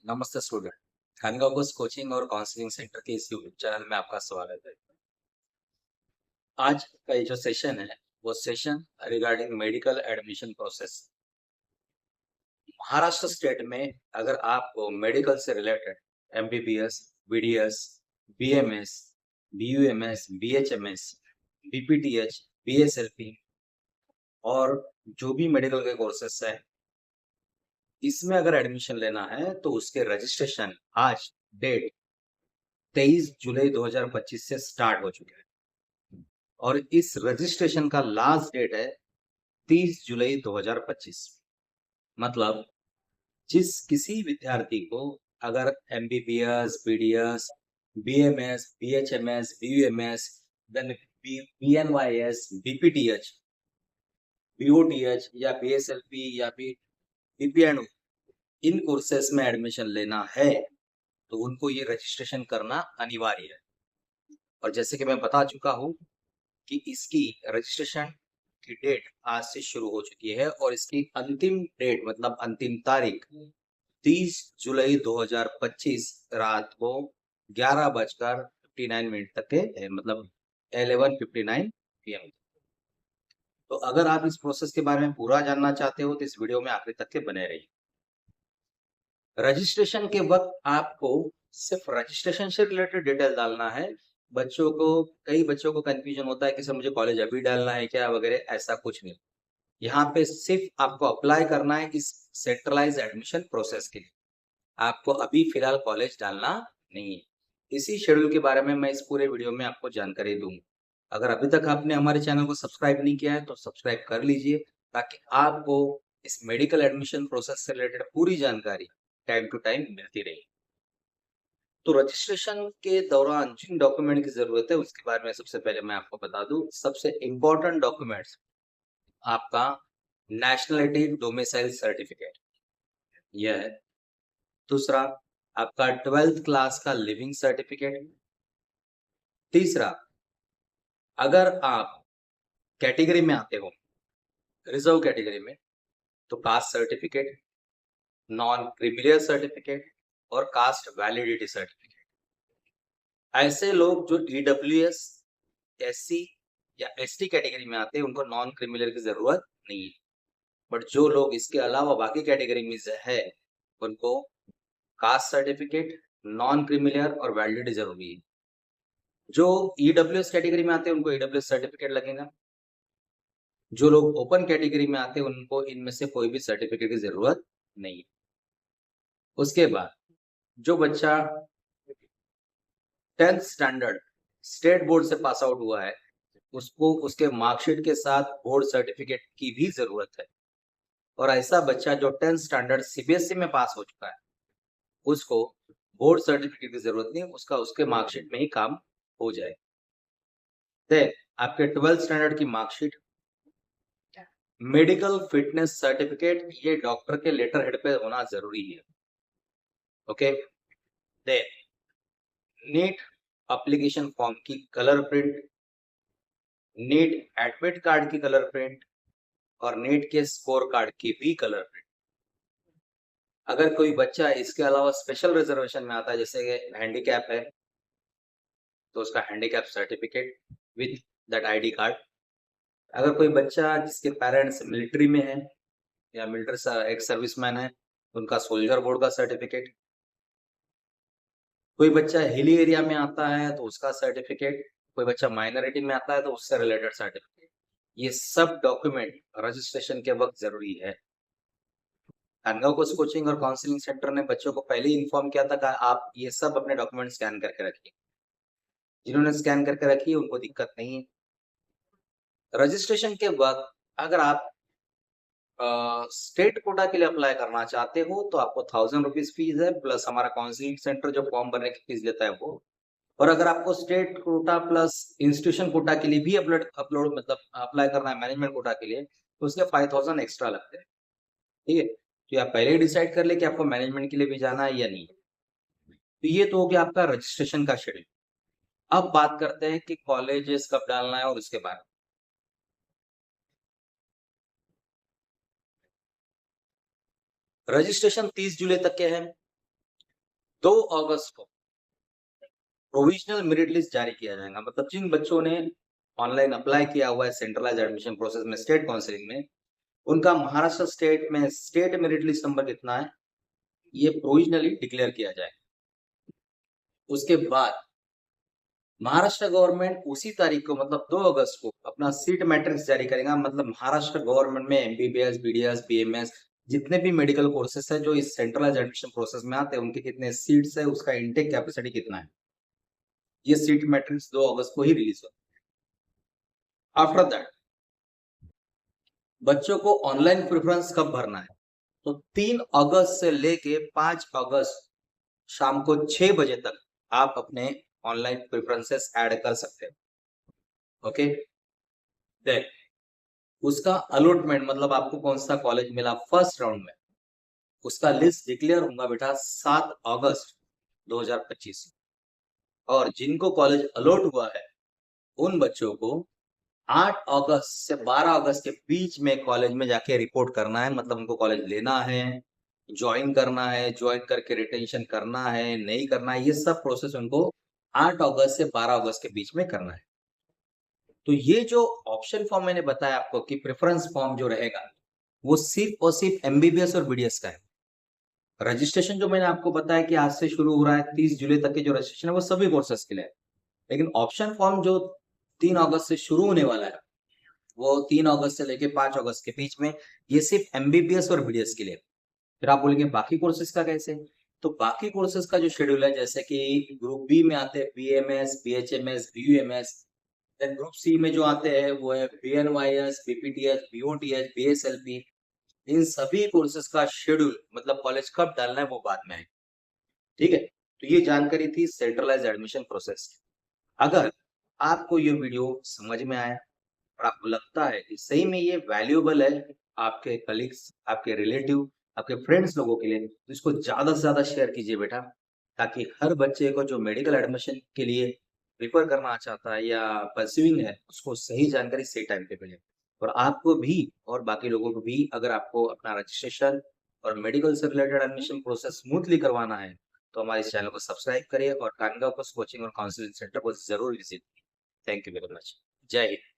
नमस्ते student. खानगांव coaching और counselling centre के इस यूट्यूब चैनल में आपका स्वागत है। आज का ये जो सेशन है वो session regarding medical admission process. Maharashtra state में अगर आपको मेडिकल से related MBBS, BDS, BMS, BUMS, BHMS, BPTH, BSLP और जो भी मेडिकल के कोर्सेस है इसमें अगर एडमिशन लेना है तो उसके रजिस्ट्रेशन आज डेट 23 जुलाई 2025 से स्टार्ट हो चुके हैं और इस रजिस्ट्रेशन का लास्ट डेट है 30 जुलाई 2025। मतलब जिस किसी विद्यार्थी को अगर MBBS, BDS, BMS, BHMS, BUMS, then BNYS, BPTH, BOTH या बीएसएलपी या बीपीएनओ इन कोर्सेस में एडमिशन लेना है तो उनको ये रजिस्ट्रेशन करना अनिवार्य है। और जैसे कि मैं बता चुका हूँ कि इसकी रजिस्ट्रेशन की डेट आज से शुरू हो चुकी है और इसकी अंतिम डेट मतलब अंतिम तारीख 30 जुलाई 2025 रात को 11:59 तक के है, मतलब 11:59 PM। तो अगर आप इस प्रोसेस के बारे में पूरा जानना चाहते हो तो इस वीडियो में आखिर तक के बने रहिए। रजिस्ट्रेशन के वक्त आपको सिर्फ रजिस्ट्रेशन से रिलेटेड डिटेल डालना है। कई बच्चों को कंफ्यूजन होता है कि सर मुझे कॉलेज अभी डालना है क्या वगैरह, ऐसा कुछ नहीं। यहाँ पे सिर्फ आपको अप्लाई करना है इस सेंट्रलाइज एडमिशन प्रोसेस के लिए। आपको अभी फिलहाल कॉलेज डालना नहीं है। इसी शेड्यूल के बारे में मैं इस पूरे वीडियो में आपको जानकारी दूंगा। अगर अभी तक आपने हमारे चैनल को सब्सक्राइब नहीं किया है तो सब्सक्राइब कर लीजिए ताकि आपको इस मेडिकल एडमिशन प्रोसेस से रिलेटेड पूरी जानकारी टाइम टू टाइम मिलती रहे। तो रजिस्ट्रेशन के दौरान जिन डॉक्यूमेंट की जरूरत है उसके बारे में सबसे पहले मैं आपको बता दूं। सबसे इम्पोर्टेंट डॉक्यूमेंट्स आपका नेशनलिटी डोमिसाइल सर्टिफिकेट यह है। दूसरा आपका 12th क्लास का लिविंग सर्टिफिकेट। तीसरा अगर आप कैटेगरी में आते हो रिजर्व कैटेगरी में तो caste certificate, non creamy layer certificate और कास्ट वैलिडिटी सर्टिफिकेट। ऐसे लोग जो ईडब्ल्यूएस, एससी या एसटी कैटेगरी में आते हैं उनको नॉन क्रिमिनल की जरूरत नहीं है। बट जो लोग इसके अलावा बाकी कैटेगरी में से है उनको कास्ट सर्टिफिकेट, नॉन क्रिमिनल और वैलिडिटी जरूरी है। जो ईडब्ल्यूएस कैटेगरी में आते हैं उनको ईडब्ल्यूएस सर्टिफिकेट लगेगा। जो लोग ओपन कैटेगरी में आते हैं उनको इनमें से कोई भी सर्टिफिकेट की जरूरत नहीं है। उसके बाद जो बच्चा 10th स्टैंडर्ड स्टेट बोर्ड से पास आउट हुआ है उसको उसके मार्कशीट के साथ बोर्ड सर्टिफिकेट की भी जरूरत है। और ऐसा बच्चा जो 10th स्टैंडर्ड सीबीएसई में पास हो चुका है उसको बोर्ड सर्टिफिकेट की जरूरत नहीं, उसका उसके मार्कशीट में ही काम हो जाए। देन आपके 12th स्टैंडर्ड की मार्कशीट, मेडिकल फिटनेस सर्टिफिकेट, ये डॉक्टर के लेटर हेड पे होना जरूरी है। Okay. Then NEET application form की colour print, NEET admit card की कलर प्रिंट और नीट के स्कोर कार्ड की भी कलर प्रिंट। अगर कोई बच्चा इसके अलावा स्पेशल रिजर्वेशन में आता है जैसे हैंडीकैप है तो उसका handicap certificate with that ID card. अगर कोई बच्चा जिसके पेरेंट्स मिलिट्री में है या मिलिट्री एक्स सर्विसमैन है उनका सोल्जर बोर्ड का सर्टिफिकेट। कोई बच्चा हिली एरिया में आता है तो उसका सर्टिफिकेट। कोई बच्चा माइनॉरिटी में आता है तो उससे रिलेटेड सर्टिफिकेट। ये सब डॉक्यूमेंट रजिस्ट्रेशन के वक्त जरूरी है। खानगांव कोचिंग और काउंसलिंग सेंटर ने बच्चों को पहले ही इन्फॉर्म किया था कि आप ये सब अपने डॉक्यूमेंट स्कैन करके रखिए। जिन्होंने स्कैन करके रखी है उनको दिक्कत नहीं है। रजिस्ट्रेशन के वक्त अगर आप स्टेट कोटा के लिए अप्लाई करना चाहते हो तो आपको 1000 रुपीज फीस है प्लस हमारा काउंसलिंग सेंटर जो फॉर्म भरने की फीस लेता है वो। और अगर आपको state quota plus institution quota के लिए भी अपलोड मतलब अप्लाई करना है मैनेजमेंट कोटा के लिए तो उसके 5000 एक्स्ट्रा लगते हैं। ठीक है, तो आप पहले ही डिसाइड कर ले कि आपको मैनेजमेंट के लिए भी जाना है या नहीं। तो ये तो हो गया आपका रजिस्ट्रेशन का शेड्यूल। अब बात करते हैं कि कॉलेजेस कब डालना है और उसके बाद। रजिस्ट्रेशन 30 जुलाई तक के हैं 2 अगस्त को प्रोविजनल मेरिट लिस्ट जारी किया जाएगा। मतलब जिन बच्चों ने ऑनलाइन अप्लाई किया हुआ है सेंट्रलाइज्ड एडमिशन प्रोसेस में स्टेट काउंसलिंग में, उनका महाराष्ट्र स्टेट में स्टेट मेरिट लिस्ट नंबर कितना है, ये प्रोविजनली डिक्लेयर किया जाएगा। उसके बाद महाराष्ट्र गवर्नमेंट उसी तारीख को मतलब 2 अगस्त को अपना सीट मैट्रिक्स जारी करेगा। मतलब महाराष्ट्र गवर्नमेंट में एमबीबीएस, बीडीएस, बीएमएस जितने भी मेडिकल कोर्सेस है जो इस सेंट्रलाइज्ड एडमिशन प्रोसेस में आते हैं, उनके कितने सीट्स है, उसका इनटेक कैपेसिटी कितना है, ये सीट मैट्रिक्स 2 अगस्त को ही रिलीज होगा। आफ्टर दैट बच्चों को ऑनलाइन प्रेफरेंस कब भरना है, तो 3 अगस्त से लेके 5 अगस्त शाम को 6 बजे तक आप अपने ऑनलाइन प्रेफरेंसेस ऐड कर सकते हैं। ओके, देन उसका अलॉटमेंट मतलब आपको कौन सा कॉलेज मिला फर्स्ट राउंड में, उसका लिस्ट डिक्लेयर होगा बेटा 7 अगस्त 2025 और जिनको कॉलेज अलॉट हुआ है उन बच्चों को 8 अगस्त से 12 अगस्त के बीच में कॉलेज में जाके रिपोर्ट करना है। मतलब उनको कॉलेज लेना है, ज्वाइन करना है, ज्वाइन करके रिटेंशन करना है, नहीं करना है, ये सब प्रोसेस उनको 8 अगस्त से 12 अगस्त के बीच में करना है। तो ये जो ऑप्शन फॉर्म मैंने बताया आपको कि प्रेफरेंस फॉर्म जो रहेगा वो सिर्फ और सिर्फ एमबीबीएस और बीडीएस का है। रजिस्ट्रेशन जो मैंने आपको बताया कि आज से शुरू हो रहा है, 30 जुलाई तक के जो रजिस्ट्रेशन है वो सभी कोर्सेस के लिए है। लेकिन ऑप्शन फॉर्म जो 3 अगस्त से शुरू होने वाला है वो 3 अगस्त से लेके 5 अगस्त के बीच में, ये सिर्फ एमबीबीएस और बीडीएस के लिए। फिर आप बोलेंगे बाकी कोर्सेज का कैसे? तो बाकी कोर्सेज का जो शेड्यूल है जैसे कि ग्रुप बी में आते हैं BMS, BHMS, BUMS, then group C में जो आते हैं वो है बीएनवाईएस, बीपीटीएच, बीओटीएच, बीएसएलपी। इन सभी कोर्सेज का शेड्यूल मतलब कॉलेज कब डालना है वो बाद में है। ठीक है? तो ये जानकारी थी सेंट्रलाइज्ड एडमिशन प्रोसेस की। अगर आपको ये वीडियो समझ में आया और आपको लगता है कि सही में ये वैल्यूएबल है आपके कलीग्स, आपके रिलेटिव, आपके फ्रेंड्स लोगों के लिए, तो इसको ज़्यादा से ज़्यादा शेयर कीजिए बेटा, ताकि हर बच्चे को जो मेडिकल एडमिशन के लिए प्रिफर करना चाहता है या परस्यूइंग है, उसको सही जानकारी सही टाइम पे मिले। और आपको भी और बाकी लोगों को भी अगर आपको अपना रजिस्ट्रेशन और मेडिकल से रिलेटेड एडमिशन प्रोसेस स्मूथली करवाना है, तो हमारे इस चैनल को सब्सक्राइब करिए और कानगा कोचिंग और काउंसलिंग सेंटर को ज़रूर विजिट कीजिए। Thank you very much. जय हिंद।